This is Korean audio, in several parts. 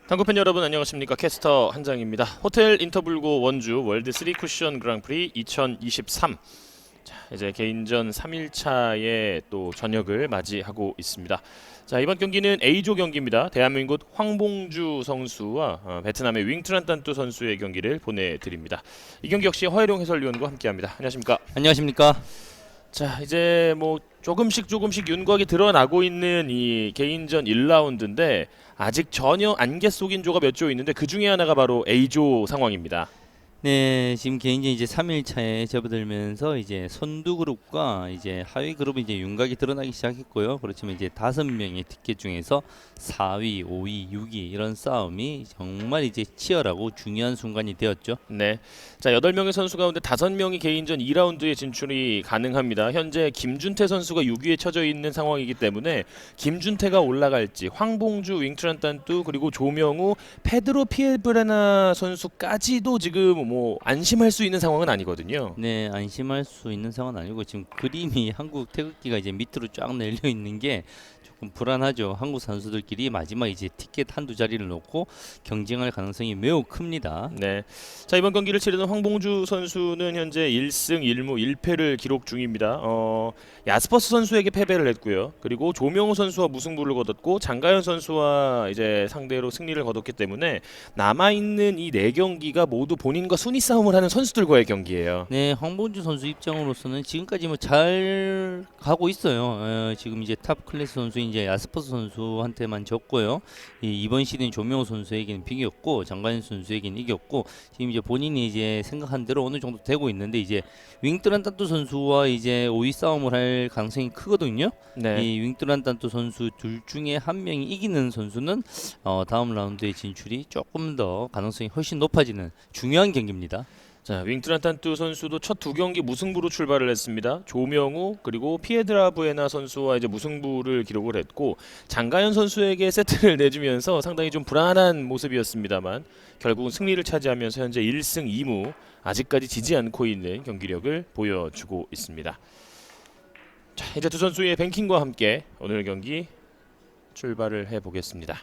당구팬 여러분 안녕하십니까. 캐스터 한장입니다. 호텔 인터블고 원주 월드 3 쿠션 그랑프리 2023. 자, 이제 개인전 3일차의 또 저녁을 맞이하고 있습니다. 자, 이번 경기는 A조 경기입니다. 대한민국 황봉주 선수와 베트남의 윙트란 단투 선수의 경기를 보내드립니다. 이 경기 역시 허혜룡 해설위원과 함께합니다. 안녕하십니까. 안녕하십니까? 자, 이제 뭐 조금씩 윤곽이 드러나고 있는 이 개인전 1라운드인데 아직 전혀 안개 속인 조가 몇 조 있는데 그 중에 하나가 바로 A조 상황입니다. 네, 지금 개인전 이제 3일차에 접어들면서 이제 선두 그룹과 이제 하위 그룹이 이제 윤곽이 드러나기 시작했고요. 그렇지만 이제 5명의 티켓 중에서 4위, 5위, 6위 이런 싸움이 정말 이제 치열하고 중요한 순간이 되었죠. 네. 자, 8명의 선수 가운데 5명이 개인전 2라운드에 진출이 가능합니다. 현재 김준태 선수가 6위에 처져 있는 상황이기 때문에 김준태가 올라갈지 황봉주, 윙트란 단투 그리고 조명우, 페드로 피에브레나 선수까지도 지금 뭐 안심할 수 있는 상황은 아니거든요. 네, 안심할 수 있는 상황은 아니고 지금 그림이 한국 태극기가 이제 밑으로 쫙 내려 있는 게 조금 불안하죠. 한국 선수들끼리 마지막 이제 티켓 한두 자리를 놓고 경쟁할 가능성이 매우 큽니다. 네. 자, 이번 경기를 치르는 황봉주 선수는 현재 1승 1무 1패를 기록 중입니다. 야스퍼스 선수에게 패배를 했고요. 그리고 조명우 선수와 무승부를 거뒀고 장가연 선수와 이제 상대로 승리를 거뒀기 때문에 남아 있는 이 4경기가 모두 본인과 순위 싸움을 하는 선수들과의 경기예요. 네, 황본주 선수 입장으로서는 지금까지 뭐 잘 가고 있어요. 지금 이제 탑 클래스 선수인 이제 야스퍼스 선수한테만 졌고요. 이번 시즌 조명호 선수에게는 비겼고 장가인 선수에게는 이겼고 지금 이제 본인이 이제 생각한 대로 어느 정도 되고 있는데 이제 윙뚜란 단투 선수와 이제 5위 싸움을 할 가능성이 크거든요. 네. 이 윙뚜란 단투 선수 둘 중에 한 명이 이기는 선수는 다음 라운드에 진출이 조금 더 가능성이 훨씬 높아지는 중요한 경기입니다. 자, 윙트란 단투 선수도 첫 2경기 무승부로 출발을 했습니다. 조명우 그리고 피에드라부에나 선수와 이제 무승부를 기록을 했고 장가연 선수에게 세트를 내주면서 상당히 좀 불안한 모습이었습니다만 결국은 승리를 차지하면서 현재 1승 2무 아직까지 지지 않고 있는 경기력을 보여주고 있습니다. 자, 이제 두 선수의 뱅킹과 함께 오늘 경기 출발을 해보겠습니다.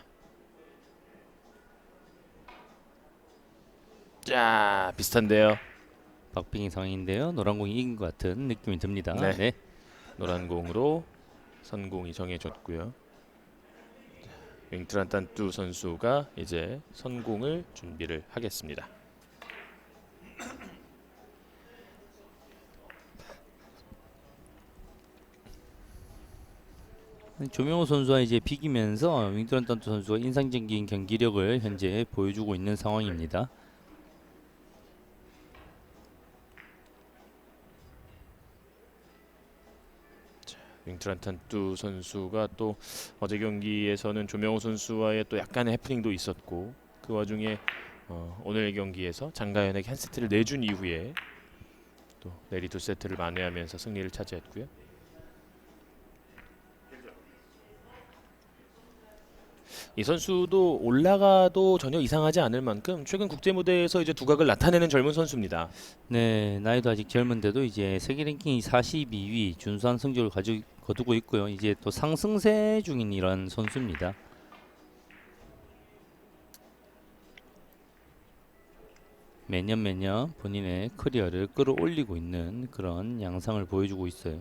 자, 비슷한데요. 박빙의 상황인데요. 노란 공이 이긴 것 같은 느낌이 듭니다. 네. 네. 노란 공으로 선공이 정해졌고요. 윙트란 단투 선수가 이제 선공을 준비를 하겠습니다. 조명호 선수와 이제 비기면서 윙트런 단투 선수가 인상적인 경기력을 현재 보여주고 있는 상황입니다. 윙트란 단투 선수가 또 어제 경기에서는 조명호 선수와의 또 약간의 해프닝도 있었고 그 와중에 오늘 경기에서 장가연에게 한 세트를 내준 이후에 또 내리 2세트를 만회하면서 승리를 차지했고요. 이 선수도 올라가도 전혀 이상하지 않을 만큼 최근 국제 무대에서 이제 두각을 나타내는 젊은 선수입니다. 네, 나이도 아직 젊은데도 이제 세계 랭킹이 42위 준수한 성적을 거두고 있고요. 이제 또 상승세 중인 이런 선수입니다. 매년 본인의 커리어를 끌어올리고 있는 그런 양상을 보여주고 있어요.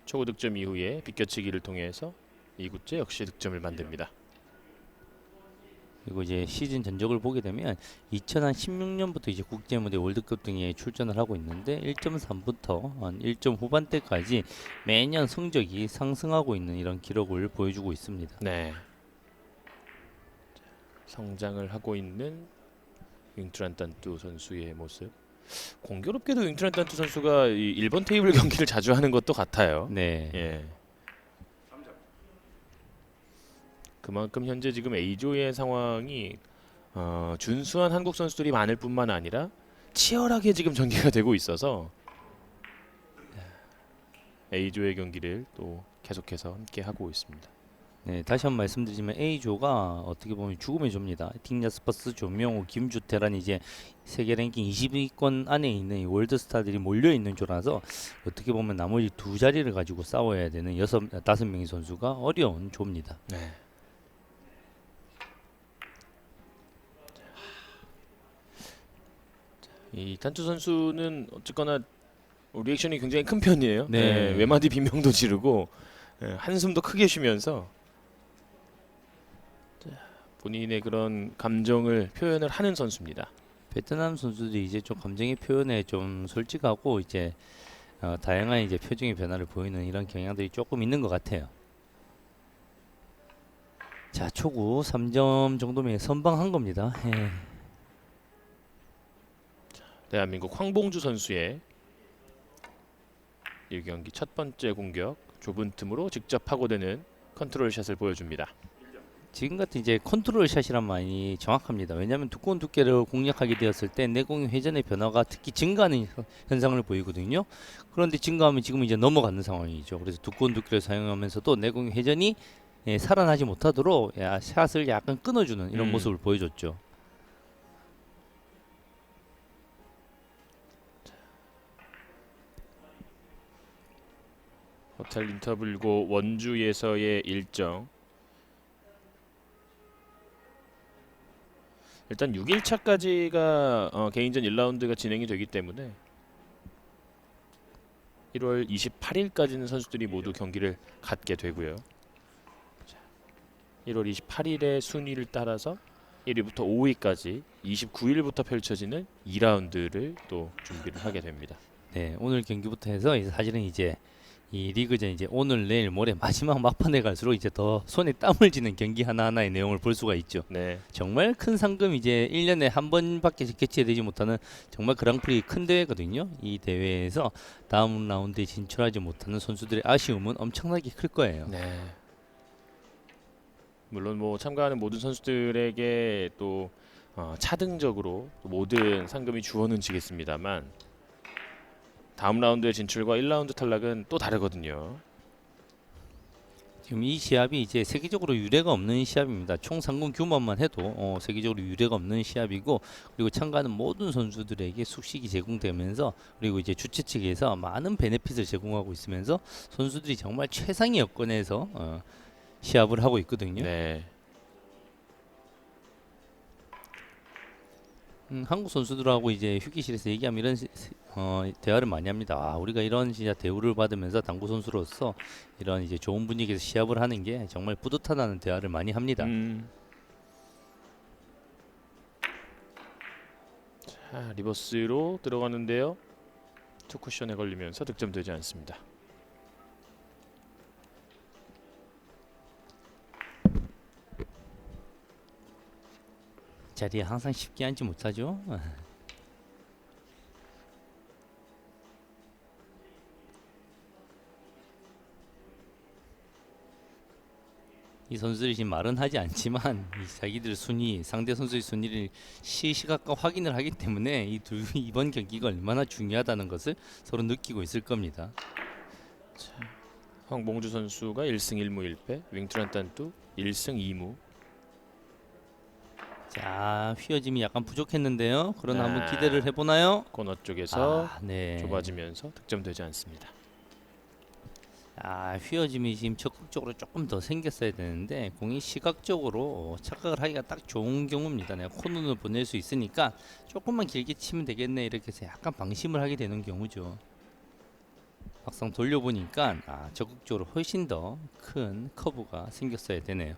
초구 득점 이후에 비껴치기를 통해서 2구째 역시 득점을 만듭니다. 그리고 이제 시즌 전적을 보게 되면 2016년부터 이제 국제 무대 월드컵 등에 출전을 하고 있는데 1.3부터 한 1점 후반대까지 매년 성적이 상승하고 있는 이런 기록을 보여주고 있습니다. 네. 성장을 하고 있는 윙트란 단투 선수의 모습. 공교롭게도 윙트란 단투 선수가 이 1번 테이블 경기를 자주 하는 것도 같아요. 네. 예. 그만큼 현재 지금 A조의 상황이 준수한 한국 선수들이 많을 뿐만 아니라 치열하게 지금 전개가 되고 있어서 A조의 경기를 또 계속해서 함께 하고 있습니다. 네, 다시 한번 말씀드리지만 A조가 어떻게 보면 죽음의 조입니다. 팀 야스퍼스, 조명호, 김주태란 이제 세계 랭킹 20위권 안에 있는 이 월드스타들이 몰려 있는 조라서 어떻게 보면 나머지 두 자리를 가지고 싸워야 되는 다섯 명의 선수가 어려운 조입니다. 네. 이 탄투 선수는 어쨌거나 리액션이 굉장히 큰 편이에요. 네. 외마디 비명도 지르고 한숨도 크게 쉬면서 본인의 그런 감정을 표현을 하는 선수입니다. 베트남 선수들이 이제 좀 감정의 표현에 좀 솔직하고 이제 다양한 이제 표정의 변화를 보이는 이런 경향들이 조금 있는 것 같아요. 자, 초구 3점 정도면 선방한 겁니다. 예. 대한민국 황봉주 선수의 이 경기 첫 번째 공격 좁은 틈으로 직접 파고드는 컨트롤 샷을 보여줍니다. 지금 같은 이제 컨트롤 샷이란 말이 정확합니다. 왜냐하면 두꺼운 두께를 공략하게 되었을 때 내공의 회전의 변화가 특히 증가하는 현상을 보이거든요. 그런데 증가하면 지금 이제 넘어가는 상황이죠. 그래서 두꺼운 두께를 사용하면서도 내공의 회전이 살아나지 못하도록 샷을 약간 끊어주는 이런 모습을 보여줬죠. 호텔 인터블고 원주에서의 일정. 일단 6일차까지가 개인전 1라운드가 진행이 되기 때문에 1월 28일까지는 선수들이 모두 경기를 갖게 되고요. 1월 28일의 순위를 따라서 1위부터 5위까지 29일부터 펼쳐지는 2라운드를 또 준비를 하게 됩니다. 네, 오늘 경기부터 해서 사실은 이제 이 리그전 이제 오늘 내일 모레 마지막 막판에 갈수록 이제 더 손에 땀을 쥐는 경기 하나하나의 내용을 볼 수가 있죠. 네. 정말 큰 상금 이제 1년에 한 번밖에 개최되지 못하는 정말 그랑프리 큰 대회거든요. 이 대회에서 다음 라운드에 진출하지 못하는 선수들의 아쉬움은 엄청나게 클 거예요. 네. 물론 뭐 참가하는 모든 선수들에게 또 차등적으로 모든 상금이 주어는 지겠습니다만 다음 라운드의 진출과 1라운드 탈락은 또 다르거든요. 지금 이 시합이 이제 세계적으로 유례가 없는 시합입니다. 총 상금 규모만 해도 세계적으로 유례가 없는 시합이고, 그리고 참가하는 모든 선수들에게 숙식이 제공되면서, 그리고 이제 주최 측에서 많은 베네핏을 제공하고 있으면서 선수들이 정말 최상의 여건에서 시합을 하고 있거든요. 네. 한국 선수들하고 이제 휴게실에서 얘기하면 이런 대화를 많이 합니다. 우리가 이런 진짜 대우를 받으면서 당구 선수로서 이런 이제 좋은 분위기에서 시합을 하는 게 정말 뿌듯하다는 대화를 많이 합니다. 자, 리버스로 들어가는데요. 투 쿠션에 걸리면서 득점되지 않습니다. 자리에 항상 쉽게 앉지 못하죠. 이 선수들이 지금 말은 하지 않지만 자기들 순위, 상대 선수의 순위를 시시각각 확인을 하기 때문에 이번 경기가 얼마나 중요하다는 것을 서로 느끼고 있을 겁니다. 황봉주 선수가 1승 1무 1패, 윙투란 단뚜 1승 2무. 자, 휘어짐이 약간 부족했는데요. 그러나 한번 기대를 해보나요? 코너 쪽에서 네. 좁아지면서 득점되지 않습니다. 휘어짐이 지금 적극적으로 조금 더 생겼어야 되는데 공이 시각적으로 착각을 하기가 딱 좋은 경우입니다. 내가 코너를 보낼 수 있으니까 조금만 길게 치면 되겠네 이렇게 해서 약간 방심을 하게 되는 경우죠. 막상 돌려보니까 적극적으로 훨씬 더 큰 커브가 생겼어야 되네요.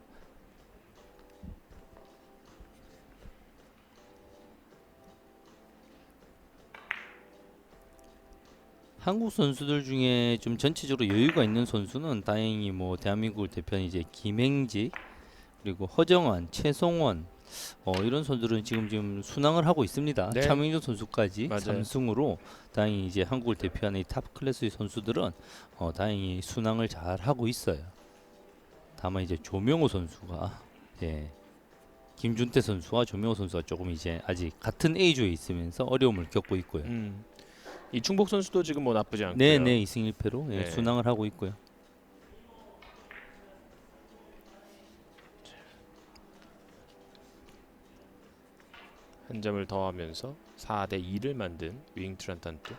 한국 선수들 중에 좀 전체적으로 여유가 있는 선수는 다행히 뭐 대한민국을 대표하는 이제 김행직, 그리고 허정환, 최성원 이런 선수들은 지금 순항을 하고 있습니다. 네. 차명준 선수까지 맞아요. 삼승으로 다행히 이제 한국을 대표하는 이 탑 클래스의 선수들은 다행히 순항을 잘 하고 있어요. 다만 이제 조명호 선수가 김준태 선수와 조명호 선수가 조금 이제 아직 같은 A조에 있으면서 어려움을 겪고 있고요. 이충복 선수도 지금 뭐 나쁘지 않고요. 네네, 2승 1패로 네. 순항을 하고 있고요. 한 점을 더하면서 4대 2를 만든 윙트란탄뚜.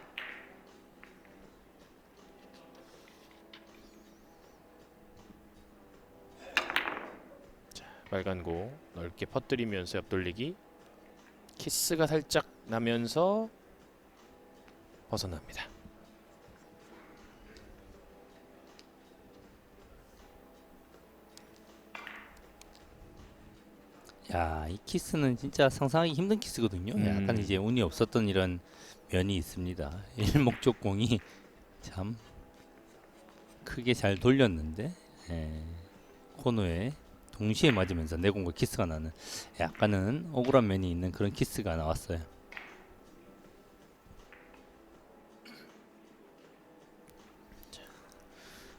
빨간 공 넓게 퍼뜨리면서 옆돌리기. 키스가 살짝 나면서 벗어납니다. 야, 이 키스는 진짜 상상하기 힘든 키스거든요. 약간 이제 운이 없었던 이런 면이 있습니다. 일목적공이 참 크게 잘 돌렸는데 코너에 동시에 맞으면서 내공과 키스가 나는 약간은 억울한 면이 있는 그런 키스가 나왔어요.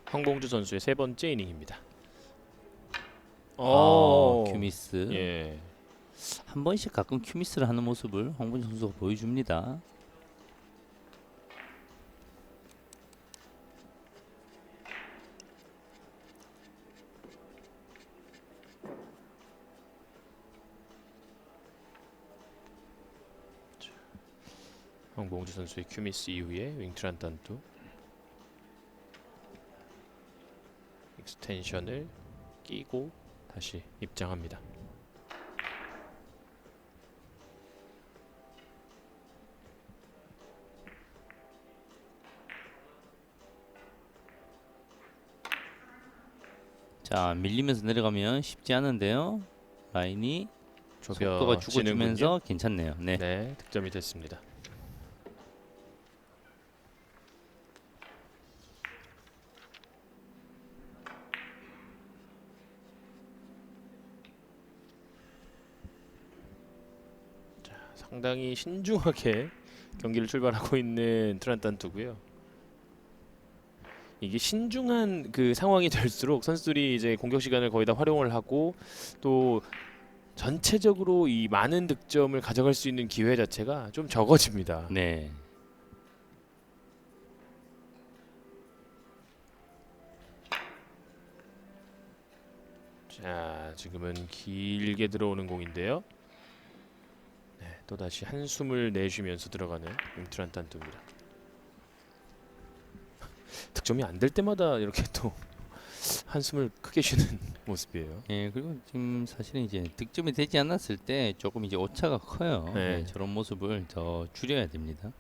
황봉주 선수의 세 번째 이닝입니다. 큐미스. 예. 한 번씩 가끔 큐미스를 하는 모습을 황봉주 선수가 보여줍니다. 황봉주 선수의 큐미스 이후에 윙트란탄뚜. 익스텐션을 끼고 다시 입장합니다. 자, 밀리면서 내려가면 쉽지 않은데요. 라인이 속도가 좁혀지는군요. 죽어주면서 괜찮네요. 네. 네, 득점이 됐습니다. 자, 상당히 신중하게 경기를 출발하고 있는 트란탄투고요. 이게 신중한 그 상황이 될수록 선수들이 이제 공격 시간을 거의 다 활용을 하고 또 전체적으로 이 많은 득점을 가져갈 수 있는 기회 자체가 좀 적어집니다. 네. 자, 지금은 길게 들어오는 공인데요. 네, 또 다시 한숨을 내쉬면서 들어가는 윙트란탄투입니다. 득점이 안 될 때마다 이렇게 또 한숨을 크게 쉬는 모습이에요. 예, 그리고 지금 사실은 이제 득점이 되지 않았을 때 조금 이제 오차가 커요. 네. 예, 저런 모습을 더 줄여야 됩니다.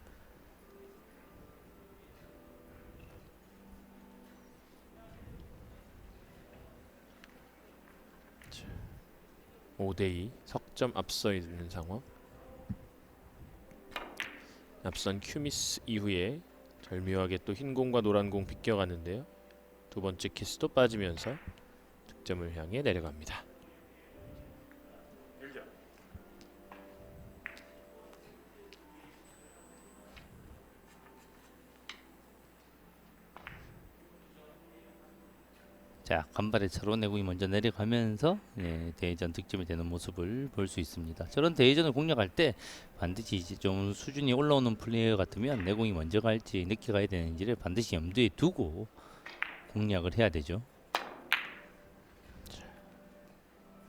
5대2 석점 앞서 있는 상황. 앞선 큐미스 이후에 절묘하게 또 흰 공과 노란 공 비껴가는데요. 두 번째 키스도 빠지면서 득점을 향해 내려갑니다. 자, 간발의 차로 내공이 먼저 내려가면서 대회전 득점이 되는 모습을 볼 수 있습니다. 저런 대회전을 공략할 때 반드시 이제 좀 수준이 올라오는 플레이어 같으면 내공이 먼저 갈지 늦게 가야 되는지를 반드시 염두에 두고 공략을 해야 되죠.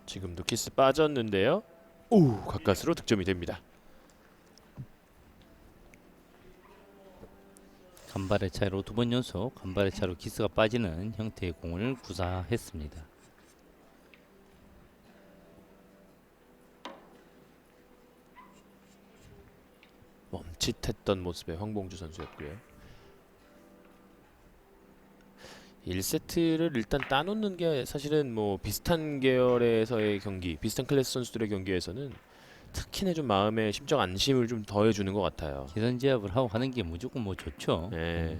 지금도 키스 빠졌는데요. 오, 가까스로 득점이 됩니다. 간발의 차이로 두 번 연속 간발의 차로 키스가 빠지는 형태의 공을 구사했습니다. 멈칫했던 모습의 황봉주 선수였고요. 1세트를 일단 따놓는 게 사실은 뭐 비슷한 계열에서의 경기, 비슷한 클래스 선수들의 경기에서는 특히나 좀 마음의 심적 안심을 좀 더해주는 것 같아요. 기선제압을 하고 가는 게 무조건 뭐 좋죠. 네.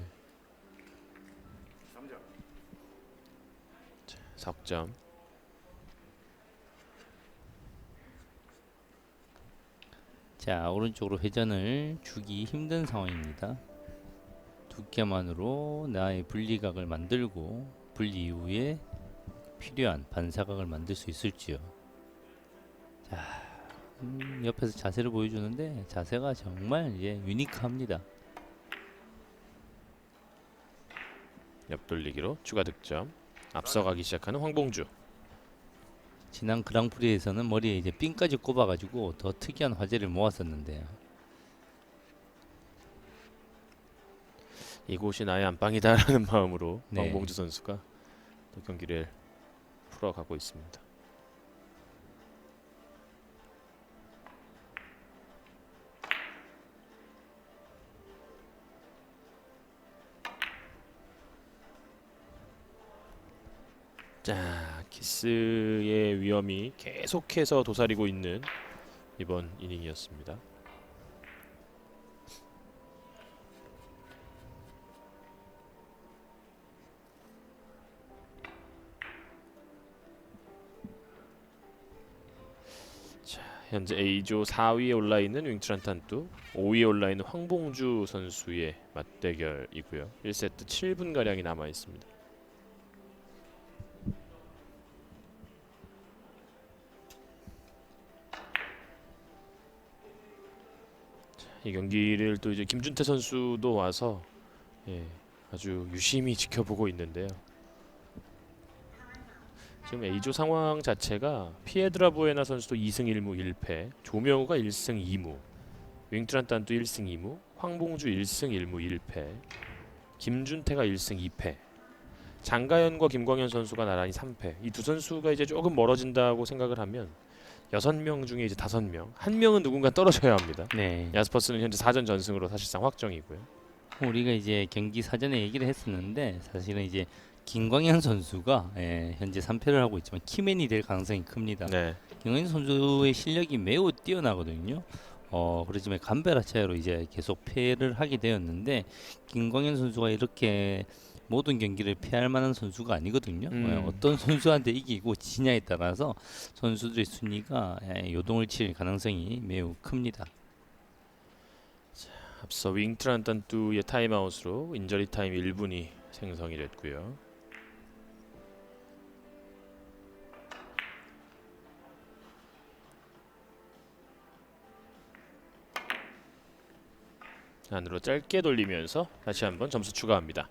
자, 석점. 자, 오른쪽으로 회전을 주기 힘든 상황입니다. 두께만으로 나의 분리각을 만들고 분리 이후에 필요한 반사각을 만들 수 있을지요. 자, 옆에서 자세를 보여주는데 자세가 정말 유니크합니다. 옆돌리기로 추가 득점. 앞서가기 시작하는 황봉주. 지난 그랑프리에서는 머리에 이제 핀까지 꼽아가지고 더 특이한 화제를 모았었는데요. 이곳이 나의 안방이다라는 마음으로 네. 황봉주 선수가 또 경기를 풀어가고 있습니다. 자, 키스의 위험이 계속해서 도사리고 있는 이번 이닝이었습니다. 자, 현재 A조 4위에 올라 있는 윙트란 탄뚜, 5위에 올라 있는 황봉주 선수의 맞대결이고요. 1세트 7분 가량이 남아 있습니다. 이 경기를 또 이제 김준태 선수도 와서 아주 유심히 지켜보고 있는데요. 지금 A조 상황 자체가 피에드라보에나 선수도 2승 1무 1패, 조명우가 1승 2무, 윙트란 탄도 1승 2무, 황봉주 1승 1무 1패, 김준태가 1승 2패, 장가연과 김광현 선수가 나란히 3패. 이 두 선수가 이제 조금 멀어진다고 생각을 하면 6명 중에 이제 5명, 한 명은 누군가 떨어져야 합니다. 네. 야스퍼스는 현재 4전 전승으로 사실상 확정이고요. 우리가 이제 경기 사전에 얘기를 했었는데 사실은 이제 김광현 선수가 현재 3패를 하고 있지만 키맨이 될 가능성이 큽니다. 네. 김광현 선수의 실력이 매우 뛰어나거든요. 그렇지만 간베라 차이로 이제 계속 패를 하게 되었는데 김광현 선수가 이렇게 모든 경기를 패할 만한 선수가 아니거든요. 어떤 선수한테 이기고 지냐에 따라서 선수들의 순위가 요동을 칠 가능성이 매우 큽니다. 앞서 윙트란 탄뚜의 타임아웃으로 인저리 타임 1분이 생성이 됐고요. 안으로 짧게 돌리면서 다시 한번 점수 추가합니다.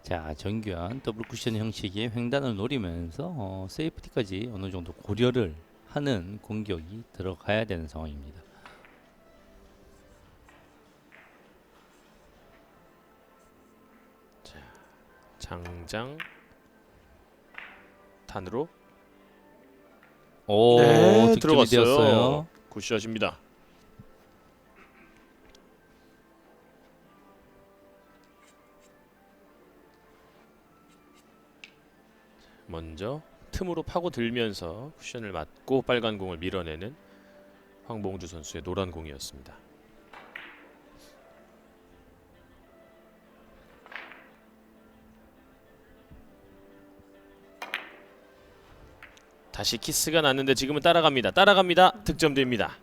자, 정교한 더블 쿠션 형식의 횡단을 노리면서 세이프티까지 어느 정도 고려를 하는 공격이 들어가야 되는 상황입니다. 장장 탄으로 오, 득점이 들어갔어요. 되었어요. 굿샷입니다. 먼저 틈으로 파고 들면서 쿠션을 맞고 빨간 공을 밀어내는 황봉주 선수의 노란 공이었습니다. 다시 키스가 났는데 지금은 따라갑니다. 득점됩니다.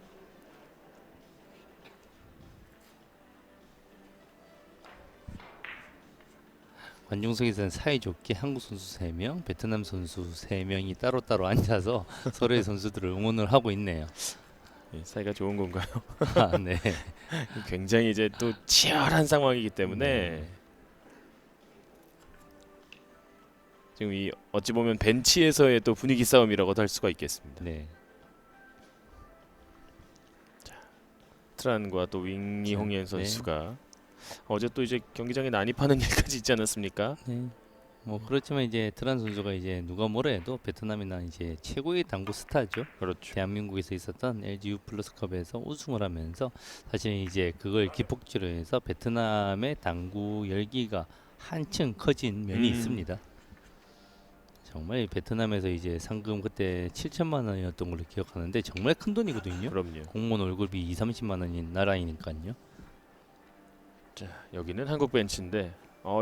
관중석에서는 사이좋게 한국 선수 3명, 베트남 선수 3명이 따로따로 앉아서 서로의 선수들을 응원을 하고 있네요. 사이가 좋은 건가요? 아, 네. 굉장히 이제 또 치열한 상황이기 때문에 지금 이 어찌 보면 벤치에서의 또 분위기 싸움이라고도 할 수가 있겠습니다. 네. 트란과 또 윙이 홍ien 네. 선수가 어제 또 이제 경기장에 난입하는 일까지 있지 않았습니까? 네. 뭐 그렇지만 이제 트란 선수가 이제 누가 뭐라 해도 베트남이나 이제 최고의 당구 스타죠. 그렇죠. 대한민국에서 있었던 LG U 플러스컵에서 우승을 하면서 사실 이제 그걸 기폭제로 해서 베트남의 당구 열기가 한층 커진 면이 있습니다. 정말 베트남에서 이제 상금 그때 7천만 원이었던 걸로 기억하는데 정말 큰 돈이거든요. 그럼요. 공무원 월급이 2, 30만 원인 나라이니까요. 자, 여기는 한국 벤치인데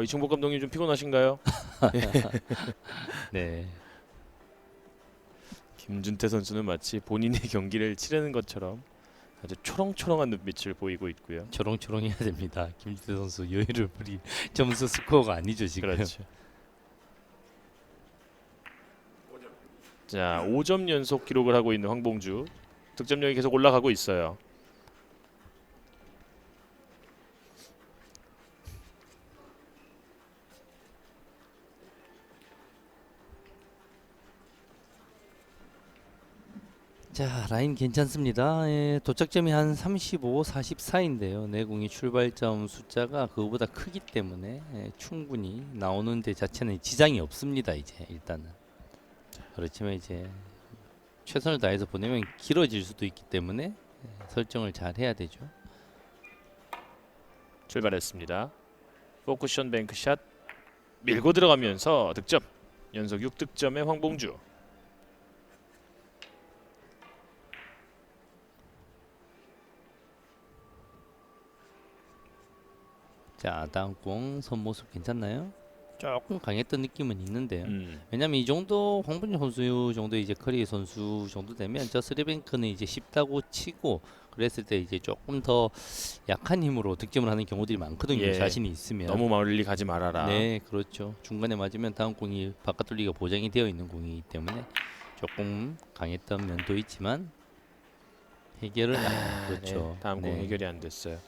이충복 감독님 좀 피곤하신가요? 네. 김준태 선수는 마치 본인의 경기를 치르는 것처럼 아주 초롱초롱한 눈빛을 보이고 있고요. 초롱초롱해야 됩니다. 김준태 선수 여유를 부릴 점수 스코어가 아니죠 지금. 그렇죠. 자, 5점 연속 기록을 하고 있는 황봉주. 득점력이 계속 올라가고 있어요. 자, 라인 괜찮습니다. 예, 도착점이 한 35, 44인데요. 내공이 출발점 숫자가 그거보다 크기 때문에 충분히 나오는 데 자체는 지장이 없습니다. 이제 일단은. 그렇지만 이제 최선을 다해서 보내면 길어질 수도 있기 때문에 설정을 잘 해야 되죠. 출발했습니다. 포쿠션 뱅크샷 밀고 들어가면서 득점. 연속 6득점의 황봉주. 자, 다음 공 선모습 괜찮나요? 조금 강했던 느낌은 있는데요. 음. 왜냐면 이 정도 황bun주 선수 정도 이제 커리 선수 정도 되면 저 쓰리뱅크는 이제 쉽다고 치고 그랬을 때 이제 조금 더 약한 힘으로 득점을 하는 경우들이 많거든요. 예. 자신이 있으면. 너무 멀리 가지 말아라. 네, 그렇죠. 중간에 맞으면 다음 공이 바깥 돌리가 보장이 되어 있는 공이기 때문에 조금 강했던 면도 있지만 해결을 그렇죠. 네, 다음 공 네, 해결이 안 됐어요.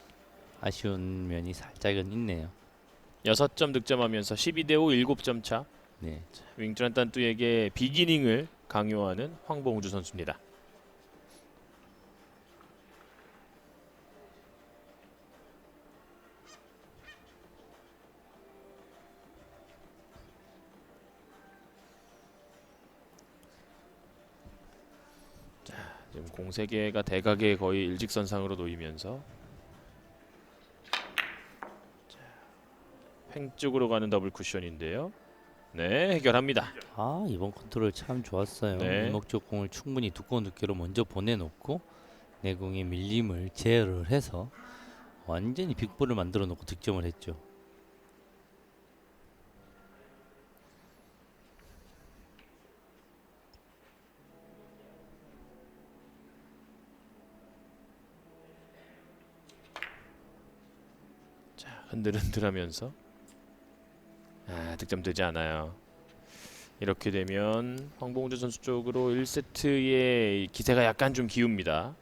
아쉬운 면이 살짝은 있네요. 6점 득점하면서 12대5 7점 차. 네. 윙트란 단뚜에게 비기닝을 강요하는 황봉주 선수입니다. 자, 지금 공 3개가 대각에 거의 일직선상으로 놓이면서 횡쪽으로 가는 더블 쿠션인데요. 네, 해결합니다. 아, 이번 컨트롤 참 좋았어요. 네. 일목적 공을 충분히 두꺼운 두께로 먼저 보내놓고 내공의 밀림을 제어를 해서 완전히 빅볼을 만들어 놓고 득점을 했죠. 자, 흔들흔들하면서 득점 되지 않아요. 이렇게 되면 황봉주 선수 쪽으로 1세트의 기세가 약간 좀 기웁니다.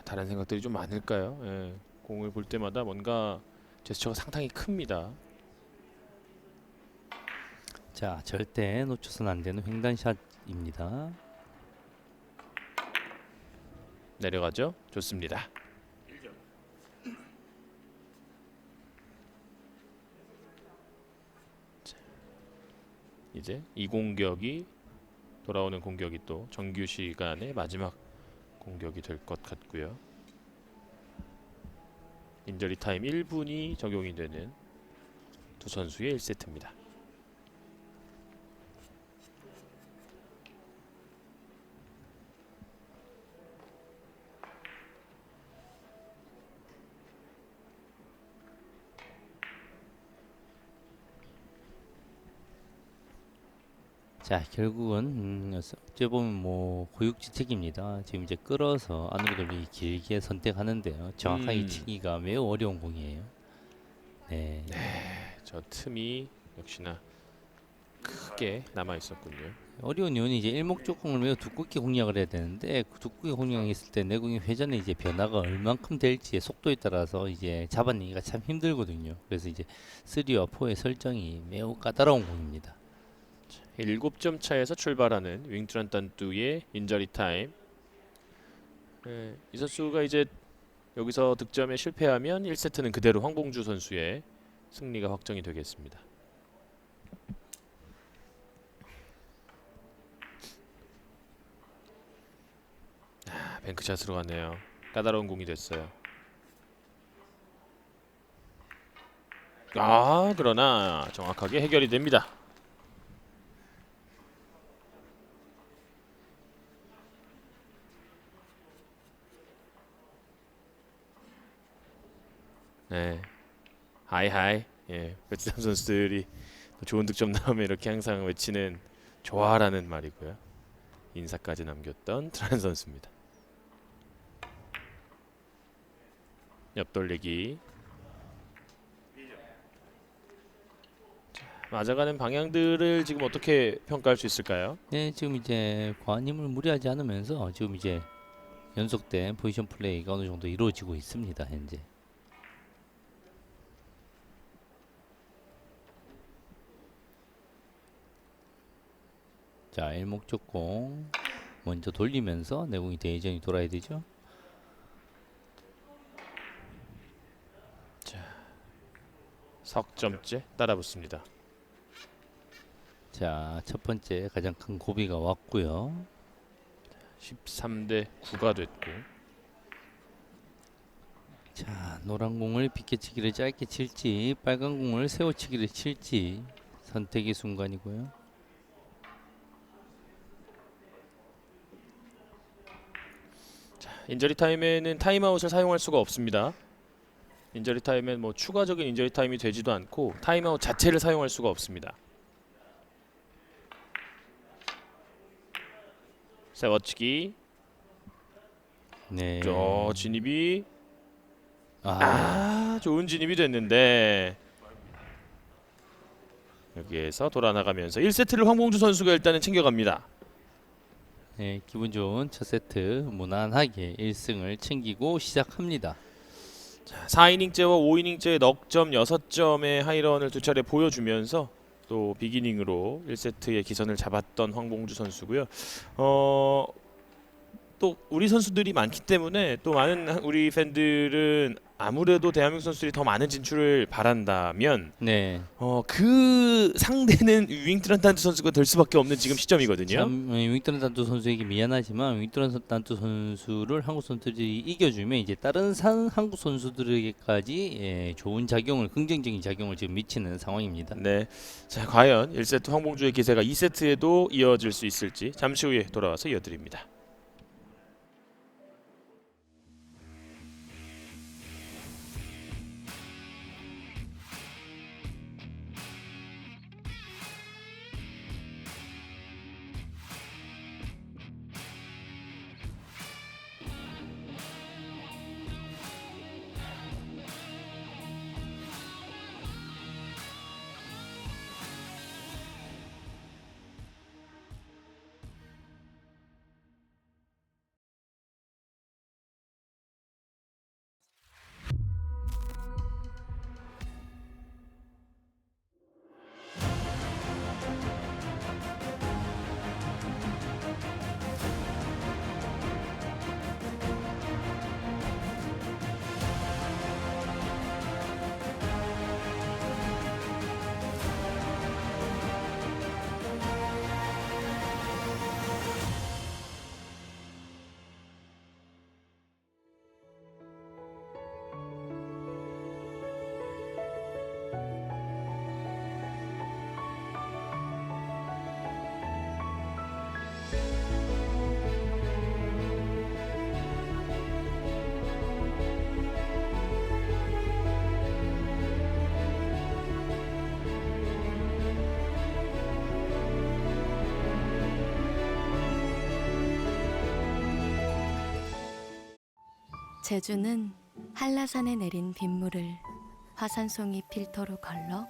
다른 생각들이 좀 많을까요? 예, 공을 볼 때마다 뭔가 제스처가 상당히 큽니다. 자, 절대 놓쳐서는 안 되는 횡단샷입니다. 내려가죠. 좋습니다. 자, 이제 이 공격이 돌아오는 공격이 또 정규 시간의 마지막 공격이 될 것 같고요. 인저리 타임 1분이 적용이 되는 두 선수의 1세트입니다. 자, 결국은 어찌 보면 뭐 고육지책입니다. 지금 이제 끌어서 안으로 돌리기 길게 선택하는데요. 정확하게 치기가 매우 어려운 공이에요. 네. 저 틈이 역시나 크게 남아 있었군요. 어려운 이유는 이제 일목적 공을 매우 두껍게 공략을 해야 되는데 그 두껍게 공략했을 때 내공의 회전의 이제 변화가 얼만큼 될지의 속도에 따라서 이제 잡아내기가 참 힘들거든요. 그래서 이제 3와 4의 설정이 매우 까다로운 공입니다. 7점 차에서 출발하는 윙트란 단뚜의 인저리 타임. 네, 이 선수가 이제 여기서 득점에 실패하면 1세트는 그대로 황봉주 선수의 승리가 확정이 되겠습니다. 뱅크샷으로 가네요. 까다로운 공이 됐어요. 그러나 정확하게 해결이 됩니다. 네, 하이하이. 예, 베트남 선수들이 좋은 득점 나오면 이렇게 항상 외치는 좋아라는 말이고요. 인사까지 남겼던 트란 선수입니다. 옆돌리기. 맞아가는 방향들을 지금 어떻게 평가할 수 있을까요? 네, 지금 이제 과한 힘을 무리하지 않으면서 지금 이제 연속된 포지션 플레이가 어느 정도 이루어지고 있습니다. 현재. 자, 일목적공 먼저 돌리면서 내공이 대회전이 돌아야 되죠. 석점째 따라붙습니다. 자, 첫 번째 가장 큰 고비가 왔고요. 13대 9가 됐고. 자, 노란 공을 비껴치기를 짧게 칠지 빨간 공을 세워치기를 칠지 선택의 순간이고요. 인저리 타임에는 타임아웃을 사용할 수가 없습니다. 인저리 타임엔 뭐 추가적인 인저리 타임이 되지도 않고 타임아웃 자체를 사용할 수가 없습니다. 세워치기. 네. 진입이 아, 좋은 진입이 됐는데 여기에서 돌아 나가면서 1세트를 황봉주 선수가 일단은 챙겨갑니다. 네, 기분 좋은 첫 세트 무난하게 1승을 챙기고 시작합니다. 4이닝째와 5이닝째의 넉점 6점의 하이런을 두 차례 보여주면서 또 비기닝으로 1세트의 기선을 잡았던 황봉주 선수고요. 또 우리 선수들이 많기 때문에 또 많은 우리 팬들은 아무래도 대한민국 선수들이 더 많은 진출을 바란다면 네. 그 상대는 윙트런 단투 선수가 될 수밖에 없는 지금 시점이거든요. 참 윙트런 단투 선수에게 미안하지만 윙트런 단투 선수를 한국 선수들이 이겨주면 이제 다른 한국 선수들에게까지 좋은 작용을 긍정적인 작용을 지금 미치는 상황입니다. 네, 자 과연 1세트 황봉주의 기세가 2세트에도 이어질 수 있을지 잠시 후에 돌아와서 이어드립니다. 제주는 한라산에 내린 빗물을 화산송이 필터로 걸러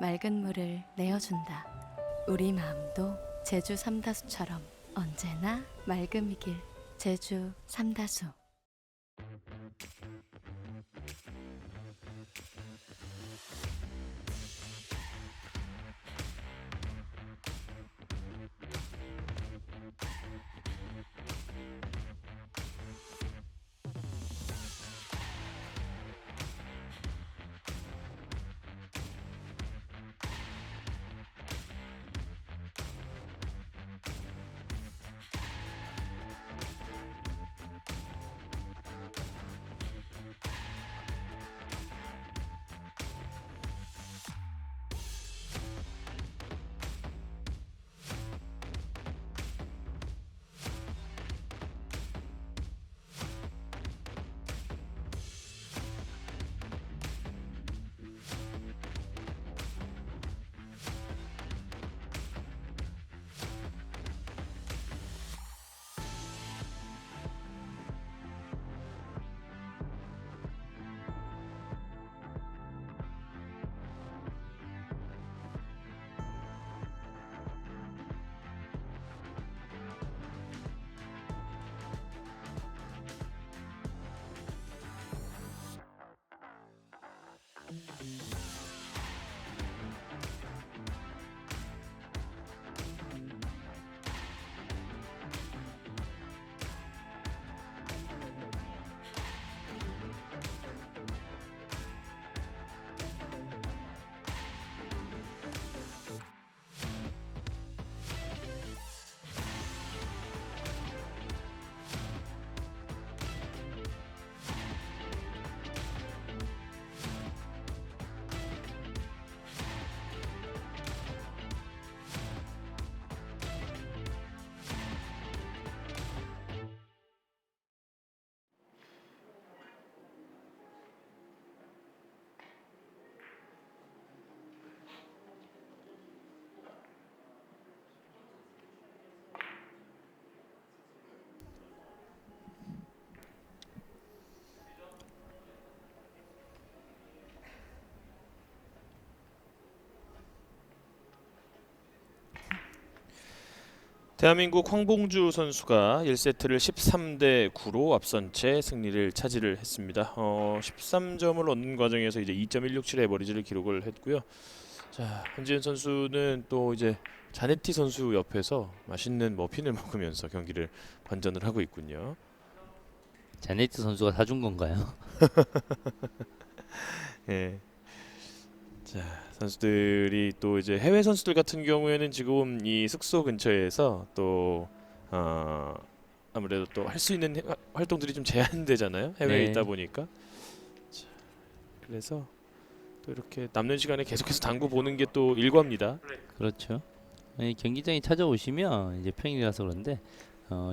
맑은 물을 내어준다. 우리 마음도 제주 삼다수처럼 언제나 맑음이길. 제주 삼다수. 대한민국 황봉주 선수가 1세트를 13대 9로 앞선 채 승리를 차지를 했습니다. 13점을 얻는 과정에서 이제 2.167의 에버리지를 기록을 했고요. 자, 한지은 선수는 또 이제 자네티 선수 옆에서 맛있는 머핀을 먹으면서 경기를 관전을 하고 있군요. 자네트 선수가 사준 건가요? 예. 자, 선수들이 또 이제 해외 선수들 같은 경우에는 지금 이 숙소 근처에서 또 아무래도 또 할 수 있는 활동들이 좀 제한되잖아요. 해외에 네. 있다 보니까. 자, 그래서 또 이렇게 남는 시간에 계속해서 당구 보는 게 또 일과입니다. 그렇죠. 경기장에 찾아오시면 이제 평일이라서 그런데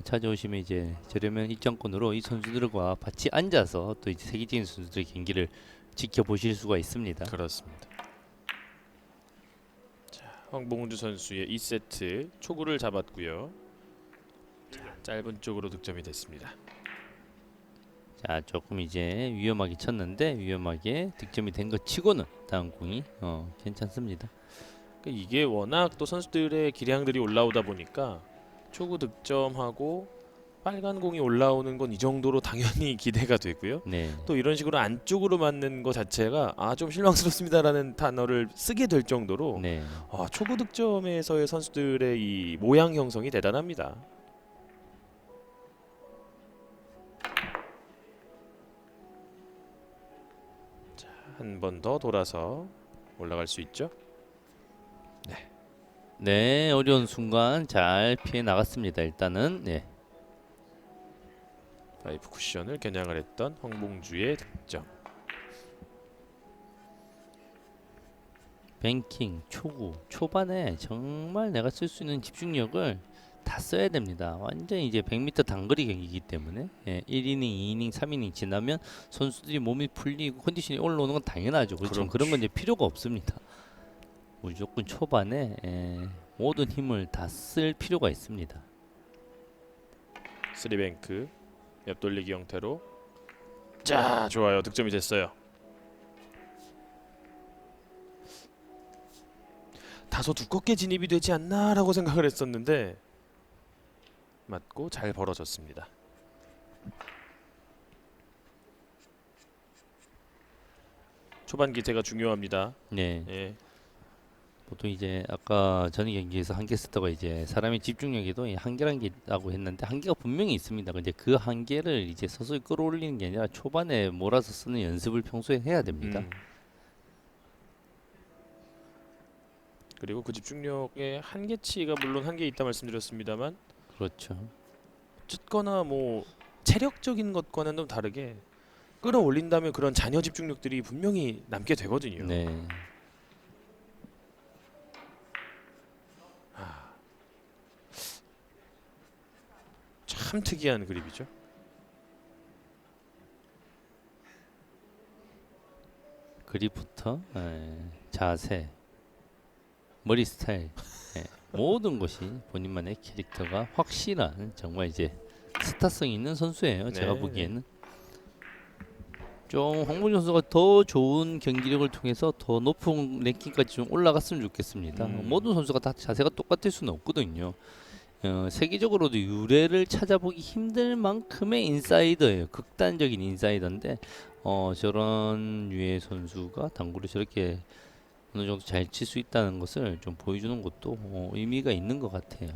찾아오시면 이제 저렴한 입장권으로 이 선수들과 같이 앉아서 또 이제 세계적인 선수들의 경기를 지켜보실 수가 있습니다. 그렇습니다. 자, 황봉주 선수의 2세트 초구를 잡았고요. 자, 짧은 쪽으로 득점이 됐습니다. 자, 조금 이제 위험하게 쳤는데 위험하게 득점이 된 것 치고는 다음 공이 괜찮습니다. 그러니까 이게 워낙 또 선수들의 기량들이 올라오다 보니까 초구 득점하고 빨간 공이 올라오는 건 이 정도로 당연히 기대가 되고요. 네. 또 이런 식으로 안쪽으로 맞는 것 자체가 좀 실망스럽습니다라는 단어를 쓰게 될 정도로 네. 초구 득점에서의 선수들의 이 모양 형성이 대단합니다. 자, 한 번 더 돌아서 올라갈 수 있죠. 네, 어려운 순간 잘 피해 나갔습니다. 일단은 네. 파이브 쿠션을 겨냥을 했던 황봉주의 득점. 뱅킹, 초구, 초반에 정말 내가 쓸 수 있는 집중력을 다 써야 됩니다. 완전히 이제 100m 단거리 경기이기 때문에 1이닝, 2이닝, 3이닝 지나면 선수들이 몸이 풀리고 컨디션이 올라오는 건 당연하죠. 그렇지만 그런 건 이제 필요가 없습니다. 무조건 초반에 모든 힘을 다 쓸 필요가 있습니다. 쓰리뱅크 옆돌리기 형태로 자, 좋아요. 득점이 됐어요. 다소 두껍게 진입이 되지 않나라고 생각을 했었는데 맞고 잘 벌어졌습니다. 초반 기세가 중요합니다. 네. 예. 보통 이제 아까 전 경기에서 한계 쓰다가 이제 사람의 집중력에도 한계란 게 있다고 했는데 한계가 분명히 있습니다. 근데 그 한계를 이제 서서히 끌어올리는 게 아니라 초반에 몰아서 쓰는 연습을 평소에 해야 됩니다. 그리고 그 집중력의 한계치가 물론 한계 있다 말씀드렸습니다만 그렇죠. 어쨌거나 뭐 체력적인 것과는 좀 다르게 끌어올린다면 그런 잔여 집중력들이 분명히 남게 되거든요. 네. 참 특이한 그립이죠. 그립부터 자세, 머리 스타일 모든 것이 본인만의 캐릭터가 확실한 정말 이제 스타성 있는 선수예요. 제가 네. 보기에는 좀 황봉주 선수가 더 좋은 경기력을 통해서 더 높은 랭킹까지 좀 올라갔으면 좋겠습니다. 모든 선수가 다 자세가 똑같을 수는 없거든요. 세계적으로도 유래를 찾아보기 힘들 만큼의 인사이더예요. 극단적인 인사이더인데 저런 유의 선수가 당구를 저렇게 어느 정도 잘 칠 수 있다는 것을 좀 보여주는 것도 의미가 있는 것 같아요.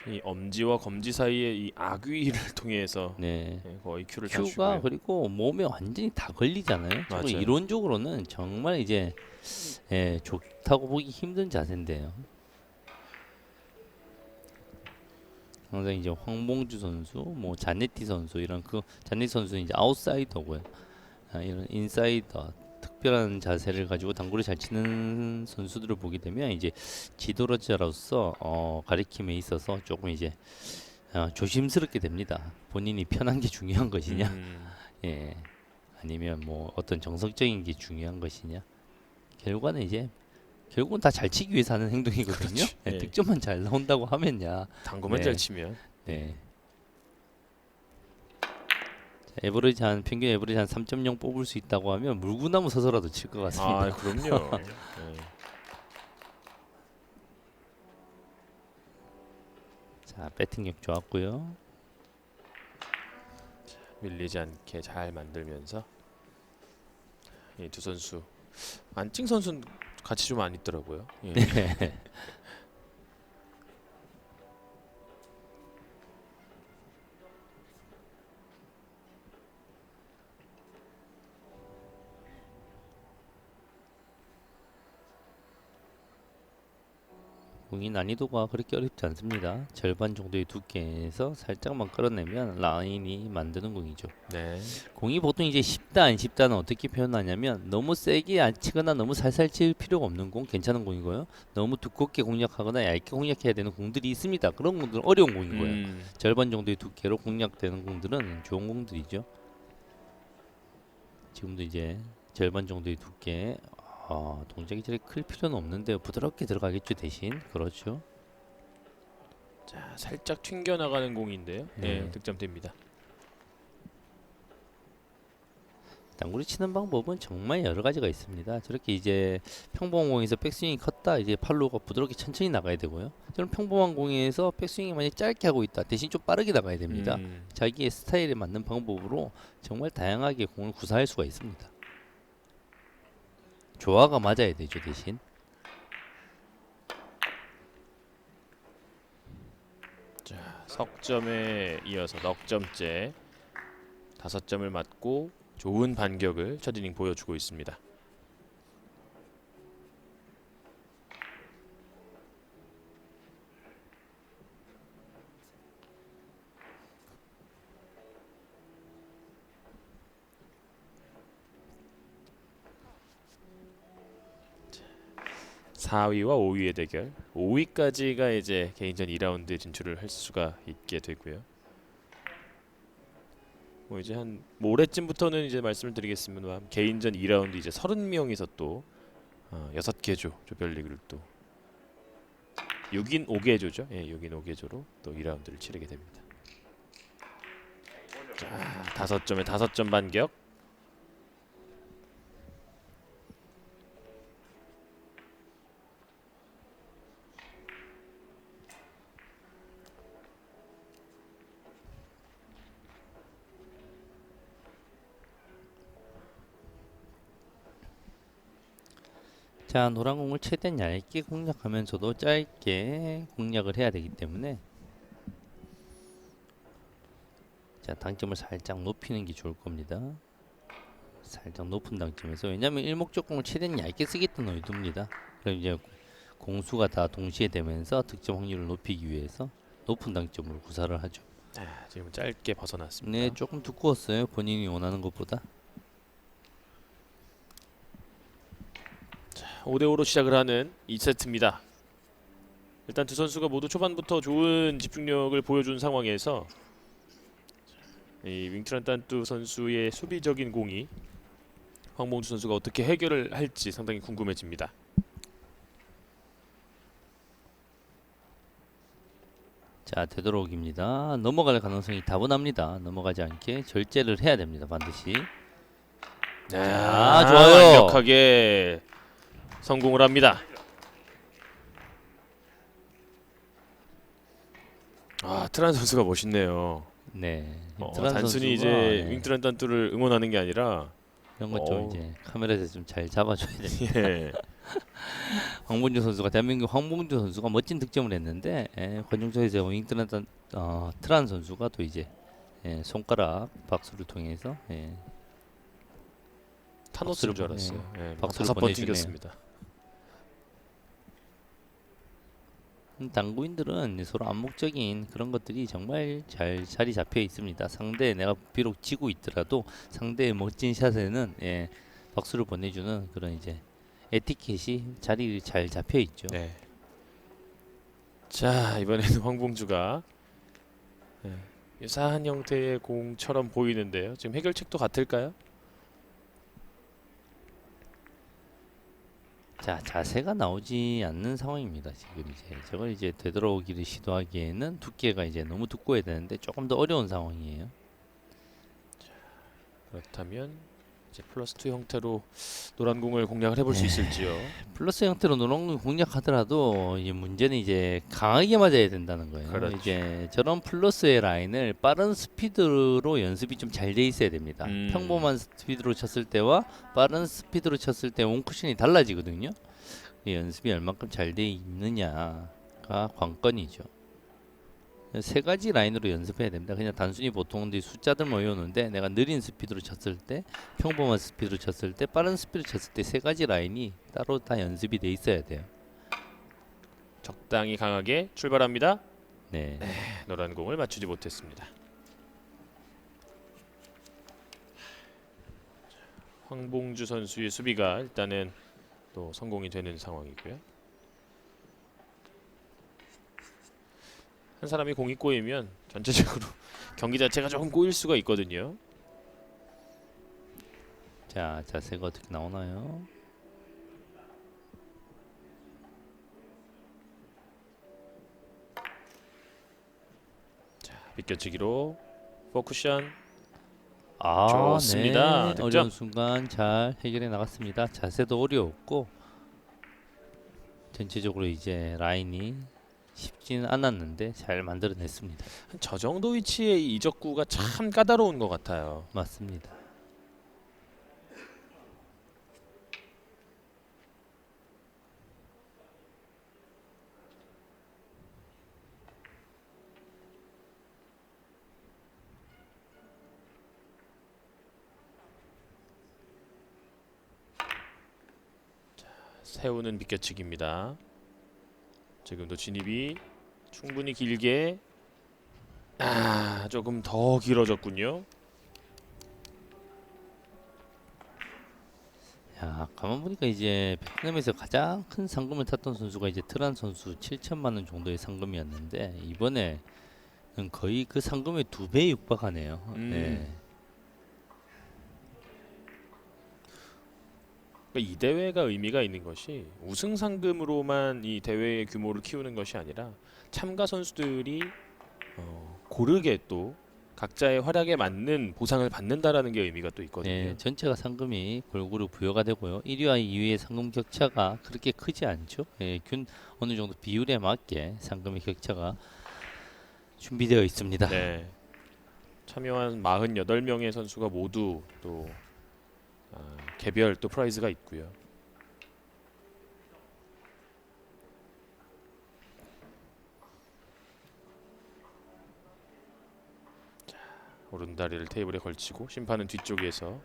이 엄지와 검지 사이의 이 악위를 통해서 네. 거의 큐를 큐가 찾추고요. 그리고 몸에 완전히 다 걸리잖아요. 저거 맞아요. 이론적으로는 정말 이제 좋다고 보기 힘든 자세인데요. 항상 이제 황봉주 선수, 뭐 자네티 선수 이런 자네티 선수는 이제 아웃사이더고요. 이런 인사이더 특별한 자세를 가지고 당구를 잘 치는 선수들을 보게 되면 이제 지도자로서 가리킴에 있어서 조금 이제 조심스럽게 됩니다. 본인이 편한 게 중요한 것이냐, 예, 아니면 뭐 어떤 정석적인 게 중요한 것이냐. 결국은 다 잘 치기 위해서 하는 행동이거든요. 그렇죠. 예, 예. 득점만 잘 나온다고 하면야. 당구만 네. 잘 치면. 네. 에버리지 평균 에버리지 한 3.0 뽑을 수 있다고 하면 물구나무 서서라도 칠 것 같습니다. 아, 그럼요. 자, 배팅력 좋았고요. 밀리지 않게 잘 만들면서 이 두 선수 안찡 선수는 같이 좀 안 있더라고요. 예. 네. 공이 난이도가 그렇게 어렵지 않습니다. 절반 정도의 두께에서 살짝만 끌어내면 라인이 만드는 공이죠. 네. 공이 보통 이제 쉽다 안 쉽다는 어떻게 표현하냐면 너무 세게 안 치거나 너무 살살 칠 필요가 없는 공 괜찮은 공이고요. 너무 두껍게 공략하거나 얇게 공략해야 되는 공들이 있습니다. 그런 공들은 어려운 공이고요. 절반 정도의 두께로 공략되는 공들은 좋은 공들이죠. 지금도 이제 절반 정도의 두께 동작이 저렇게 클 필요는 없는데 부드럽게 들어가겠죠. 대신 그렇죠. 자, 살짝 튕겨 나가는 공인데요. 네. 네, 득점됩니다. 당구를 치는 방법은 정말 여러 가지가 있습니다. 저렇게 이제 평범한 공에서 백스윙이 컸다, 이제 팔로우가 부드럽게 천천히 나가야 되고요. 저는 평범한 공에서 백스윙이 만약 짧게 하고 있다, 대신 좀 빠르게 나가야 됩니다. 자기의 스타일에 맞는 방법으로 정말 다양하게 공을 구사할 수가 있습니다. 조화가 맞아야 되죠. 대신 자, 석점에 이어서 넉 점째 5점을 맞고 좋은 반격을 첫 이닝 보여주고 있습니다. 자, 4위와 5위의 대결. 5위까지가 이제 개인전 2라운드에 진출을 할 수가 있게 되고요. 뭐 이제 한 모레쯤부터는 이제 말씀을 드리겠습니다만 개인전 2라운드 이제 30명이서 또 6개조 조별리그를 또 6인 5개조죠. 예, 6인 5개조로 또 2라운드를 치르게 됩니다. 자, 5점에 5점 반격. 자, 노란 공을 최대한 얇게 공략하면서도 짧게 공략을 해야 되기 때문에 자, 당점을 살짝 높이는 게 좋을 겁니다. 살짝 높은 당점에서, 왜냐하면 일목적공을 최대한 얇게 쓰겠다는 의도입니다. 그럼 이제 공수가 다 동시에 되면서 득점 확률을 높이기 위해서 높은 당점으로 구사를 하죠. 지금 짧게 벗어났습니다. 네, 조금 두꺼웠어요. 본인이 원하는 것보다. 5대5로 시작을 하는 2세트입니다. 일단 두 선수가 모두 초반부터 좋은 집중력을 보여준 상황에서 이 윙트란 딴뚜 선수의 수비적인 공이 황봉주 선수가 어떻게 해결을 할지 상당히 궁금해집니다. 자, 되도록입니다. 넘어갈 가능성이 다분합니다. 넘어가지 않게 절제를 해야 됩니다. 반드시. 자, 좋아요. 완벽하게 성공을 합니다. 아 트란 선수가 멋있네요. 네. 트란 단순히 이제 선수가, 예, 윙트란 단투를 응원하는 게 아니라 이런 것 좀 어우. 이제 카메라에서 좀 잘 잡아줘야 됩니다. 예. 황봉주 선수가 대한민국 황봉주 선수가 멋진 득점을 했는데, 관중석에서 트란 선수가 또 이제, 손가락 박수를 통해서, 타노스인 줄 박수를 알았어요. 예, 박수를 5번 보내주네요. 튕겼습니다. 당구인들은 서로 암묵적인 그런 것들이 정말 잘 자리 잡혀 있습니다. 상대 내가 비록 지고 있더라도 상대의 멋진 샷에는, 박수를 보내주는 그런 이제 에티켓이 자리 잘 잡혀 있죠. 네. 자 이번에는 황봉주가 유사한 형태의 공처럼 보이는데요. 지금 해결책도 같을까요? 자, 자세가 나오지 않는 상황입니다. 지금 이제 저걸 이제 되돌아오기를 시도하기에는 두께가 이제 너무 두꺼워야 되는데 조금 더 어려운 상황이에요. 그렇다면 이제 플러스 2 형태로 노란 공을 공략을 해볼 수 있을지요. 플러스 형태로 노롱을 공략하더라도 이제 문제는 이제 강하게 맞아야 된다는 거예요. 그렇죠. 이제 저런 플러스의 라인을 빠른 스피드로 연습이 좀 잘 돼 있어야 됩니다. 평범한 스피드로 쳤을 때와 빠른 스피드로 쳤을 때 원쿠션이 달라지거든요. 이 연습이 얼만큼 잘 돼 있느냐가 관건이죠. 세 가지 라인으로 연습해야 됩니다. 그냥 단순히 보통 숫자들 모여오는데 내가 느린 스피드로 쳤을 때, 평범한 스피드로 쳤을 때, 빠른 스피드로 쳤을 때 세 가지 라인이 따로 다 연습이 돼 있어야 돼요. 적당히 강하게 출발합니다. 네. 노란 공을 맞추지 못했습니다. 황봉주 선수의 수비가 일단은 또 성공이 되는 상황이고요. 한 사람이 공이 꼬이면 전체적으로 경기 자체가 조금 꼬일 수가 있거든요. 자, 자세가 어떻게 나오나요? 비껴치기로 포쿠션. 아, 좋습니다. 네. 득점. 어려운 순간 잘 해결해 나갔습니다. 자세도 어려웠고 전체적으로 이제 라인이 쉽지는 않았는데 잘 만들어냈습니다. 저 정도 위치의 이 이적구가 참 까다로운 것 같아요. 맞습니다. 세우는 비껴치기입니다. 지금도 진입이 충분히 길게 조금 더 길어졌군요. 야, 가만 보니까 이제 베트남에서 가장 큰 상금을 탔던 선수가 이제 트란 선수 7천만 원 정도의 상금이었는데 이번에는 거의 그 상금의 2배에 육박하네요. 네. 그러니까 이 대회가 의미가 있는 것이 우승 상금으로만 이 대회의 규모를 키우는 것이 아니라 참가 선수들이 고르게 또 각자의 활약에 맞는 보상을 받는다라는 게 의미가 또 있거든요. 네, 전체가 상금이 골고루 부여가 되고요. 1위와 2위의 상금 격차가 그렇게 크지 않죠. 균 어느 정도 비율에 맞게 상금의 격차가 준비되어 있습니다. 네. 참여한 48명의 선수가 모두 또 개별 또 프라이즈가 있고요. 자, 오른다리를 테이블에 걸치고 심판은 뒤쪽에서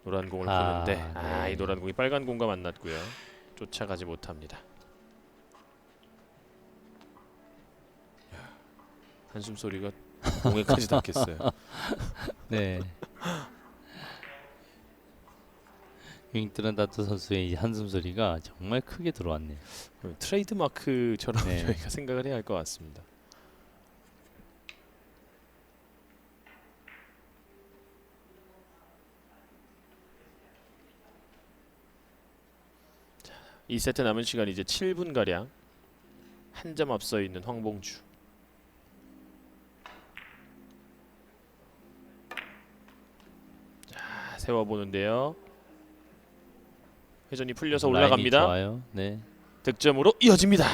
노란 공을 보는데 네. 이 노란 공이 빨간 공과 만났고요. 쫓아가지 못합니다. 한숨 소리가 공에까지 닿겠어요. 네. 윙트란다트 선수의 이 한숨 소리가 정말 크게 들어왔네요. 트레이드 마크처럼 네. 저희가 생각을 해야 할 것 같습니다. 자, 2세트 남은 시간 이제 7분 가량. 한 점 앞서 있는 황봉주. 자, 세워 보는데요. 회전이 풀려서 라인이 올라갑니다. 좋아요. 네. 득점으로 이어집니다.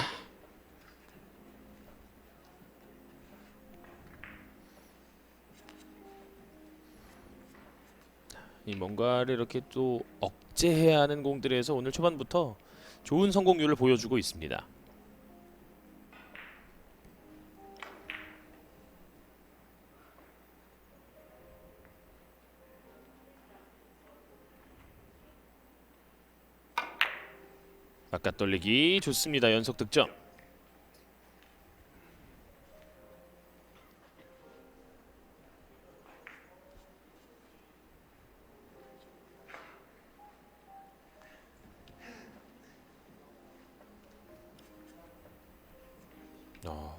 이 뭔가를 이렇게 또 억제해야 하는 공들에서 오늘 초반부터 좋은 성공률을 보여주고 있습니다. 바깥 돌리기 좋습니다. 연속 득점.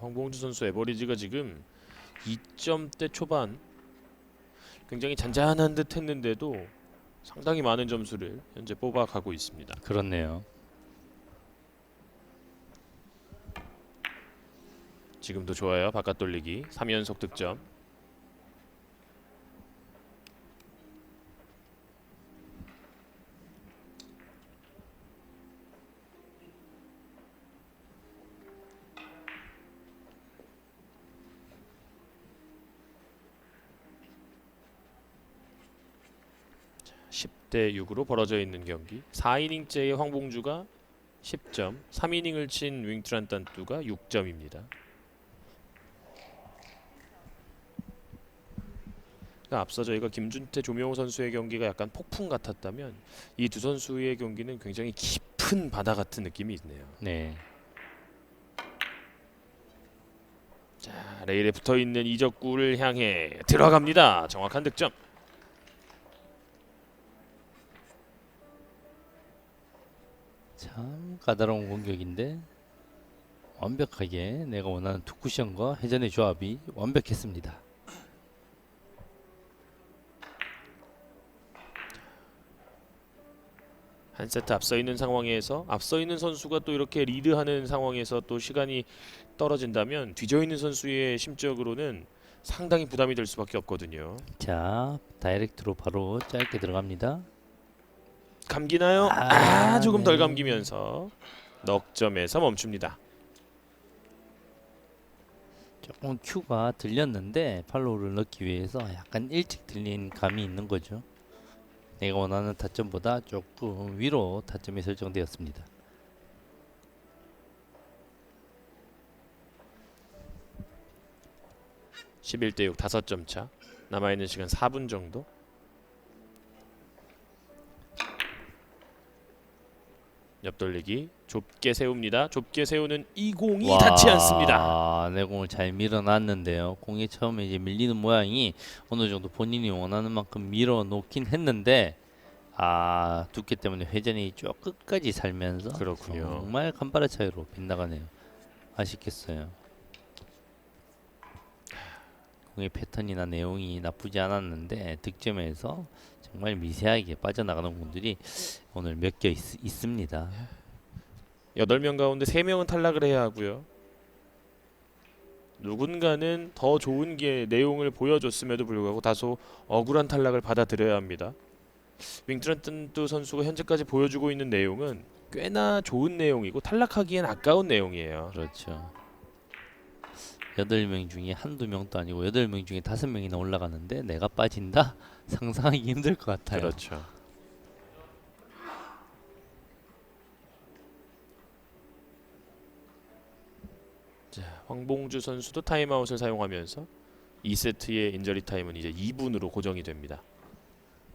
황봉주 선수 에버리지가 지금 2점대 초반 굉장히 잔잔한 듯 했는데도 상당히 많은 점수를 현재 뽑아가고 있습니다. 그렇네요. 지금도 좋아요. 바깥 돌리기 3연속 득점. 자, 10대 6으로 벌어져 있는 경기. 4이닝째의 황봉주가 10점, 3이닝을 친 윙트란 단뚜가 6점입니다. 앞서 저희가 김준태, 조명호 선수의 경기가 약간 폭풍 같았다면 이 두 선수의 경기는 굉장히 깊은 바다 같은 느낌이 있네요. 네. 자, 레일에 붙어있는 이적구를 향해 들어갑니다. 정확한 득점. 참 까다로운 공격인데 완벽하게 내가 원하는 투 쿠션과 회전의 조합이 완벽했습니다. 한 세트 앞서 있는 상황에서 앞서 있는 선수가 또 이렇게 리드하는 상황에서 또 시간이 떨어진다면 뒤져 있는 선수의 심적으로는 상당히 부담이 될 수밖에 없거든요. 자, 다이렉트로 바로 짧게 들어갑니다. 감기나요? 조금 덜 감기면서 넉 점에서 멈춥니다. 조금 큐가 들렸는데 팔로우를 넣기 위해서 약간 일찍 들린 감이 있는 거죠. 내가 원하는 타점보다 조금 위로 타점이 설정되었습니다. (11대 6) 5점 차. 남아있는 시간 4분 정도. 옆돌리기 좁게 세웁니다. 좁게 세우는 이 공이 닿지 않습니다. 내 공을 잘 밀어놨는데요. 공이 처음에 이제 밀리는 모양이 어느 정도 본인이 원하는 만큼 밀어놓긴 했는데 두께 때문에 회전이 쭉 끝까지 살면서 그렇군요. 정말 간발의 차이로 빗나가네요. 아쉽겠어요. 공의 패턴이나 내용이 나쁘지 않았는데 득점에서 정말 미세하게 빠져나가는 공들이 오늘 몇 개 있습니다. 8명 가운데 3명은 탈락을 해야 하고요. 누군가는 더 좋은 게 내용을 보여줬음에도 불구하고 다소 억울한 탈락을 받아들여야 합니다. 윙트란트 선수가 현재까지 보여주고 있는 내용은 꽤나 좋은 내용이고 탈락하기엔 아까운 내용이에요. 그렇죠. 8명 중에 한두 명도 아니고 8명 중에 5명이나 올라가는데 내가 빠진다? 상상하기 힘들 것 같아요. 그렇죠. 자, 황봉주 선수도 타임아웃을 사용하면서 2세트의 인저리 타임은 이제 2분으로 고정이 됩니다.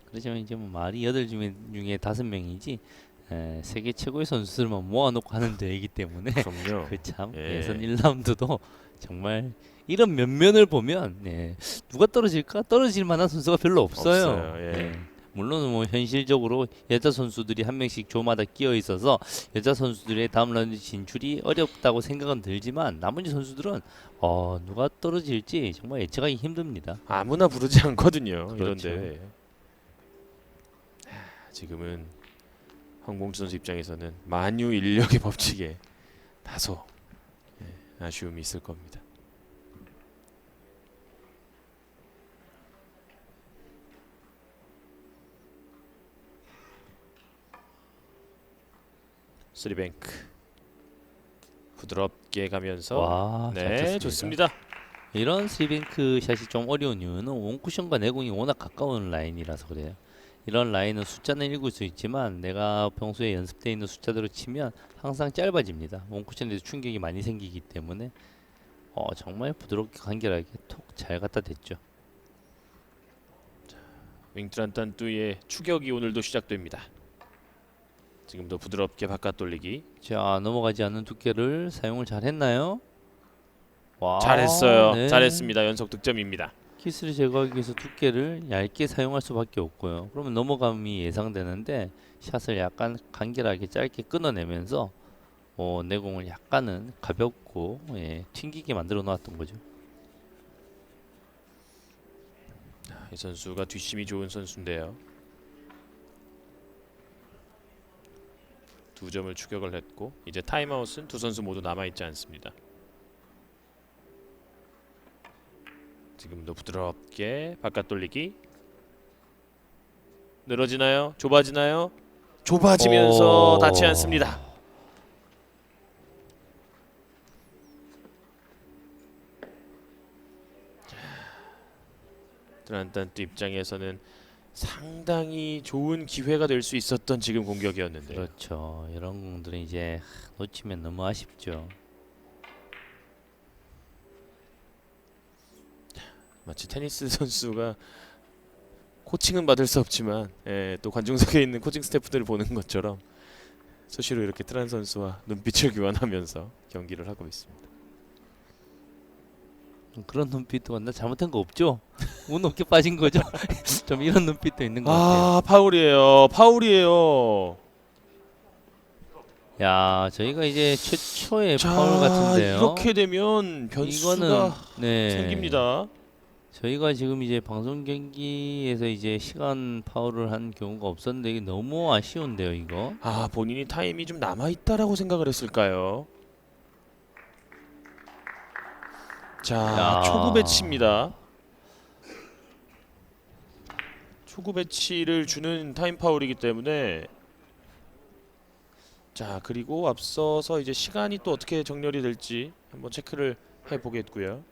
그렇지만 이제 뭐 말이 8명 중에 5명이지 세계 최고의 선수들만 모아놓고 하는 대회이기 때문에 그럼요. 그참 예. 예선 1라운드도 정말 이런 면면을 보면 누가 떨어질까? 떨어질 만한 선수가 별로 없어요. 없어요. 예. 물론 뭐 현실적으로 여자 선수들이 한 명씩 조마다 끼어 있어서 여자 선수들의 다음 라운드 진출이 어렵다고 생각은 들지만 나머지 선수들은 누가 떨어질지 정말 예측하기 힘듭니다. 아무나 부르지 않거든요. 그렇죠. 이런 대회. 지금은 황봉주 선수 입장에서는 만유 인력의 법칙에 다소 아쉬움이 있을 겁니다. 쓰리뱅크 부드럽게 가면서 잘 쳤습니다. 좋습니다. 이런 스리뱅크 샷이 좀 어려운 이유는 원쿠션과 내공이 워낙 가까운 라인이라서 그래요. 이런 라인은 숫자는 읽을 수 있지만 내가 평소에 연습돼 있는 숫자대로 치면 항상 짧아집니다. 원쿠션에도 충격이 많이 생기기 때문에 정말 부드럽게 간결하게 톡 잘 갖다 댔죠. 윙트란탄뚜의 추격이 오늘도 시작됩니다. 지금도 부드럽게 바깥 돌리기. 자, 넘어가지 않는 두께를 사용을 잘 했나요? 와, 잘했어요. 네. 잘했습니다. 연속 득점입니다. 키스를 제거하기 위해서 두께를 얇게 사용할 수밖에 없고요. 그러면 넘어감이 예상되는데 샷을 약간 간결하게 짧게 끊어내면서 내공을 약간은 가볍고 튕기게 만들어 놓았던 거죠. 이 선수가 뒷심이 좋은 선수인데요. 2점을 추격을 했고 이제 타임아웃은 두 선수 모두 남아있지 않습니다. 지금도 부드럽게 바깥 돌리기. 늘어지나요? 좁아지나요? 좁아지면서 닿지 않습니다. 트란탄뚜 입장에서는 상당히 좋은 기회가 될 수 있었던 지금 공격이었는데 그렇죠. 이런 공들은 이제 놓치면 너무 아쉽죠. 마치 테니스 선수가 코칭은 받을 수 없지만 또 관중석에 있는 코칭 스태프들을 보는 것처럼 수시로 이렇게 트란 선수와 눈빛을 교환하면서 경기를 하고 있습니다. 그런 눈빛도 나 잘못한 거 없죠? 운 없게 빠진 거죠? 좀 이런 눈빛도 있는 것 같아요. 파울이에요. 파울이에요. 야, 저희가 이제 최초의 자, 파울 같은데요. 이렇게 되면 변수가 이거는 네. 생깁니다. 저희가 지금 이제 방송 경기에서 이제 시간 파울을 한 경우가 없었는데 이게 너무 아쉬운데요, 이거. 본인이 타임이 좀 남아 있다라고 생각을 했을까요? 자, 야. 초구 배치입니다. 초구 배치를 주는 타임 파울이기 때문에 자, 그리고 앞서서 이제 시간이 또 어떻게 정렬이 될지 한번 체크를 해 보겠고요.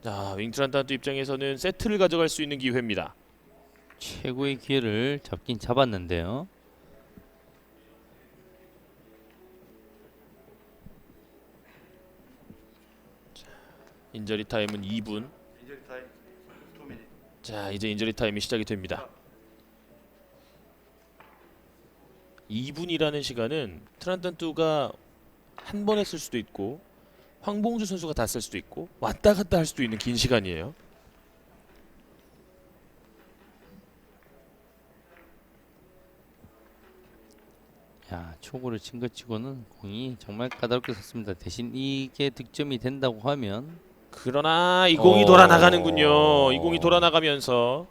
자, 윙트란탄뚜 입장에서는 세트를 가져갈 수 있는 기회입니다. 최고의 기회를 잡긴 잡았는데요. 인저리 타임은 2분. 자, 이제 인저리 타임이 시작이 됩니다. 2분이라는 시간은 트란탄뚜가 한 번에 쓸 수도 있고 황봉주 선수가 다 쓸 수도 있고 왔다 갔다 할 수도 있는 긴 시간이에요. 야, 초구를 친 것 치고는 공이 정말 까다롭게 섰습니다. 대신 이게 득점이 된다고 하면 그러나 이 공이 돌아 나가는군요. 이 공이 돌아 나가면서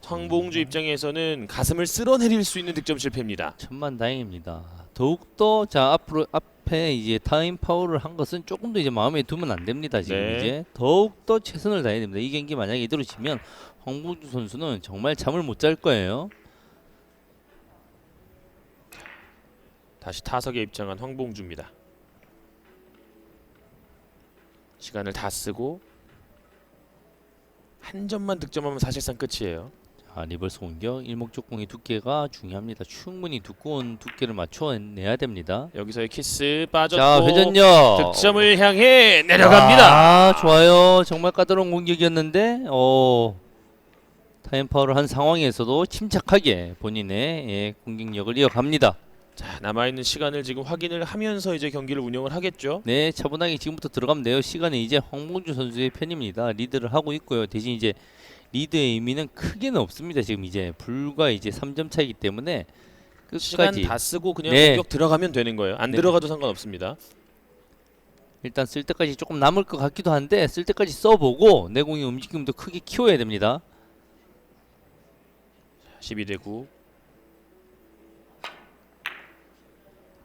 황봉주 입장에서는 가슴을 쓸어내릴 수 있는 득점 실패입니다. 천만다행입니다. 더욱더 자 앞으로 앞에 이제 타임 파울을 한 것은 조금 더 이제 마음에 두면 안 됩니다. 지금 네. 이제 더욱더 최선을 다해야 됩니다. 이 경기 만약에 이대로 지면 황봉주 선수는 정말 잠을 못 잘 거예요. 다시 타석에 입장한 황봉주입니다. 시간을 다 쓰고 한 점만 득점하면 사실상 끝이에요. 자, 리버스 공격 일목적공의 두께가 중요합니다. 충분히 두꺼운 두께를 맞춰내야 됩니다. 여기서의 키스 자, 빠졌고 회전력 득점을 향해 내려갑니다. 아, 좋아요. 정말 까다로운 공격이었는데 타임 파울을 한 상황에서도 침착하게 본인의 공격력을 이어갑니다. 자, 남아있는 시간을 지금 확인을 하면서 이제 경기를 운영을 하겠죠. 네, 차분하게 지금부터 들어가면 돼요. 시간은 이제 황봉주 선수의 편입니다. 리드를 하고 있고요. 대신 이제 리드의 의미는 크게는 없습니다. 지금 이제 불과 이제 3점 차이기 때문에 시간 끝까지 다 쓰고 그냥 네. 공격 들어가면 되는 거예요. 안 네. 들어가도 상관없습니다. 일단 쓸 때까지 조금 남을 것 같기도 한데 쓸 때까지 써보고 내공의 움직임도 크게 키워야 됩니다. 12대 9.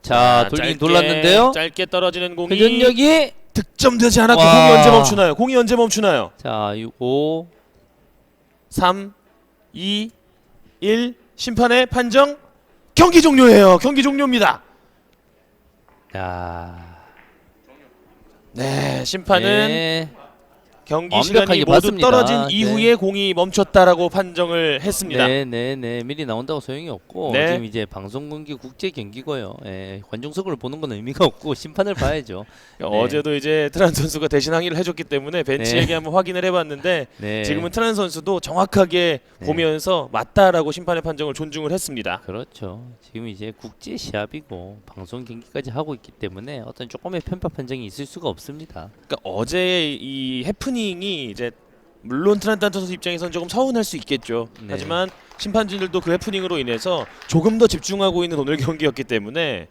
자, 돌긴 돌았는데요. 짧게 떨어지는 공이 회전력이 득점되지 않았고 와. 공이 언제 멈추나요? 공이 언제 멈추나요? 자, 5 3, 2, 1 심판의 판정 경기 종료예요. 경기 종료입니다. 야. 네, 심판은 네. 경기 시간이 완벽하게 모두 봤습니다. 떨어진 네. 이후에 공이 멈췄다라고 판정을 했습니다. 네네네 미리 나온다고 소용이 없고 네. 지금 이제 방송 경기 국제 경기고요. 예, 관중석을 보는 건 의미가 없고 심판을 봐야죠. 어제도 이제 트란 선수가 대신 항의를 해줬기 때문에 벤치에게 네. 한번 확인을 해봤는데 네. 지금은 트란 선수도 정확하게 네. 보면서 맞다라고 심판의 판정을 존중을 했습니다. 그렇죠. 지금 이제 국제 시합이고 방송 경기까지 하고 있기 때문에 어떤 조금의 편파 판정이 있을 수가 없습니다. 그러니까 어제 이 해프닝이 이제 물론 트란탄 선수 입장에서는 조금 서운할 수 있겠죠. 네. 하지만 심판진들도 그 해프닝으로 인해서 조금 더 집중하고 있는 오늘 경기였기 때문에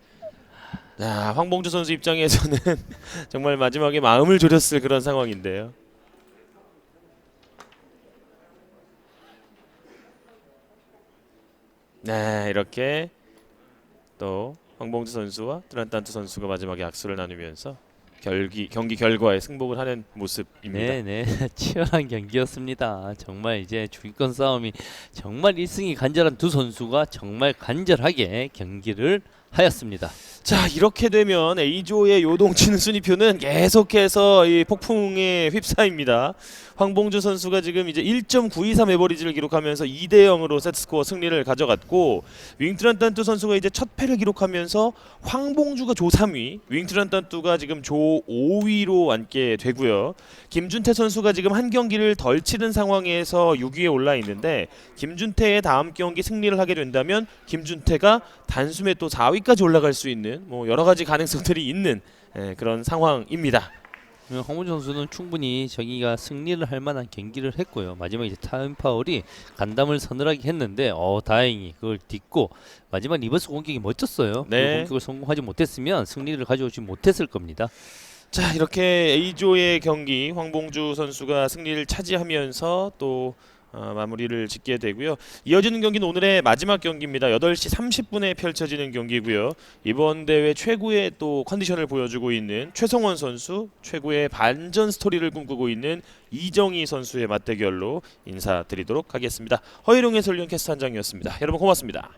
황봉주 선수 입장에서는 정말 마지막에 마음을 졸였을 그런 상황인데요. 네, 이렇게 또 황봉주 선수와 트란탄트 선수가 마지막에 악수를 나누면서 경기 결과에 승복을 하는 모습입니다. 네네 치열한 경기였습니다. 정말 이제 주인권 싸움이 정말 1승이 간절한 두 선수가 정말 간절하게 경기를 하였습니다. 자, 이렇게 되면 A조의 요동치는 순위표는 계속해서 이 폭풍에 휩싸입니다. 황봉주 선수가 지금 이제 1.923 에버리지를 기록하면서 2대 0으로 세트스코어 승리를 가져갔고 윙트란탄투 선수가 이제 첫 패를 기록하면서 황봉주가 조 3위, 윙트란탄투가 지금 조 5위로 앉게 되고요. 김준태 선수가 지금 한 경기를 덜 치른 상황에서 6위에 올라 있는데 김준태의 다음 경기 승리를 하게 된다면 김준태가 단숨에 또 4위까지 올라갈 수 있는 뭐 여러 가지 가능성들이 있는 그런 상황입니다. 황문주 선수는 충분히 저기가 승리를 할 만한 경기를 했고요. 마지막에 이제 타임 파울이 간담을 서늘하게 했는데 다행히 그걸 딛고 마지막 리버스 공격이 멋졌어요. 네. 그 공격을 성공하지 못했으면 승리를 가져오지 못했을 겁니다. 자, 이렇게 A조의 경기 황봉주 선수가 승리를 차지하면서 또 마무리를 짓게 되고요. 이어지는 경기는 오늘의 마지막 경기입니다. 8시 30분에 펼쳐지는 경기고요. 이번 대회 최고의 또 컨디션을 보여주고 있는 최성원 선수, 최고의 반전 스토리를 꿈꾸고 있는 이정희 선수의 맞대결로 인사드리도록 하겠습니다. 허일용의 설련 캐스트 한장이었습니다. 여러분 고맙습니다.